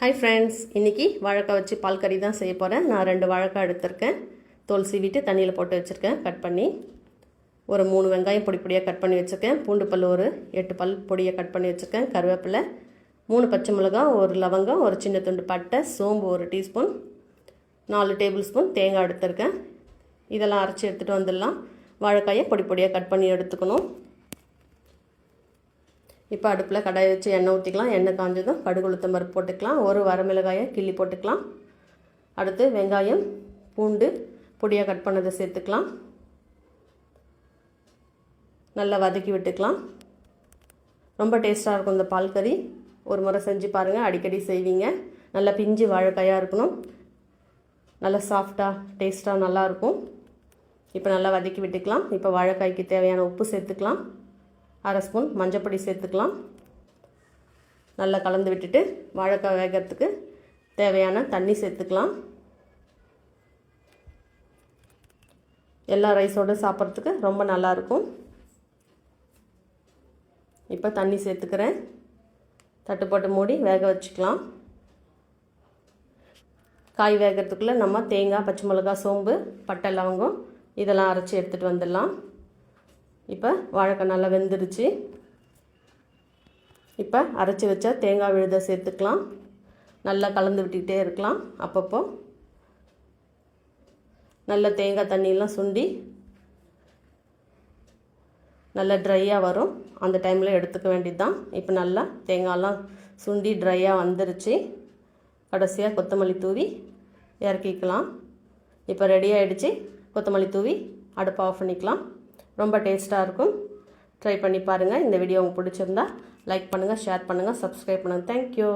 Hi friends, இன்றைக்கி வாழைக்காய் வச்சு பால் கறி தான் செய்ய போகிறேன். நான் 2 வாழைக்காய் எடுத்திருக்கேன். தோல் சீவிட்டு தண்ணியில் போட்டு வச்சுருக்கேன். கட் பண்ணி ஒரு 3 வெங்காயம் பொடி பொடியாக கட் பண்ணி வச்சுருக்கேன். பூண்டு பல் ஒரு 8 பல் பொடியாக கட் பண்ணி வச்சுருக்கேன். கருவேப்பிலை 3 பச்சை மிளகாய், ஒரு லவங்கம், ஒரு சின்ன துண்டு பட்டை, சோம்பு 1 டீஸ்பூன், 4 டேபிள் ஸ்பூன் தேங்காய் எடுத்திருக்கேன். இதெல்லாம் அரைச்சி எடுத்துகிட்டு வந்துடலாம். வாழைக்காயை பொடி பொடியாக கட் பண்ணி எடுத்துக்கணும். இப்போ அடுப்பில் கடாய் வச்சு எண்ணெய் ஊற்றிக்கலாம். எண்ணெய் காஞ்சதும் கடுகு உளுத்தம் பருப்பு போட்டுக்கலாம். ஒரு வரமிளகாயை கிள்ளி போட்டுக்கலாம். அடுத்து வெங்காயம், பூண்டு பொடியாக கட் பண்ணதை சேர்த்துக்கலாம். நல்லா வதக்கி விட்டுக்கலாம். ரொம்ப டேஸ்ட்டாக இருக்கும் இந்த பால் கறி. ஒரு முறை செஞ்சு பாருங்கள், அடிக்கடி செய்வீங்க. நல்லா பிஞ்சு வாழைக்காயாக இருக்கணும். நல்லா சாஃப்டாக டேஸ்ட்டாக நல்லாயிருக்கும். இப்போ நல்லா வதக்கி விட்டுக்கலாம். இப்போ வாழைக்காய்க்கு தேவையான உப்பு சேர்த்துக்கலாம். 1/2 ஸ்பூன் மஞ்சப்பொடி சேர்த்துக்கலாம். நல்லா கலந்து விட்டுட்டு வாழைக்காய் வேகிறதுக்கு தேவையான தண்ணி சேர்த்துக்கலாம். எல்லா ரைஸோடு சாப்பிட்றதுக்கு ரொம்ப நல்லாயிருக்கும். இப்போ தண்ணி சேர்த்துக்கிறேன். தட்டு போட்டு மூடி வேக வச்சுக்கலாம். காய் வேகிறதுக்குள்ளே நம்ம தேங்காய், பச்சை மிளகாய், சோம்பு, பட்டை, லவங்கம் இதெல்லாம் அரைச்சி எடுத்துகிட்டு வந்துடலாம். இப்போ வாழைக்காய் நல்லா வெந்துருச்சு. இப்போ அரைச்சி வச்ச தேங்காய் விழுதை சேர்த்துக்கலாம். நல்லா கலந்து விட்டுக்கிட்டே இருக்கலாம். அப்பப்போ நல்ல தேங்காய் தண்ணியெல்லாம் சுண்டி நல்லா ட்ரையாக வரும். அந்த டைமில் எடுத்துக்க வேண்டியது தான். இப்போ நல்லா தேங்காயெல்லாம் சுண்டி ட்ரையாக வந்துருச்சு. கடைசியாக கொத்தமல்லி தூவி இறக்கிக்கலாம். இப்போ ரெடி ஆகிடுச்சு. கொத்தமல்லி தூவி அடுப்பை ஆஃப் பண்ணிக்கலாம். ரொம்ப டேஸ்ட்டாக இருக்கும். ட்ரை பண்ணி பாருங்கள். இந்த வீடியோ உங்களுக்கு பிடிச்சிருந்தா லைக் பண்ணுங்கள், ஷேர் பண்ணுங்கள், சப்ஸ்கிரைப் பண்ணுங்கள். தேங்க்யூ.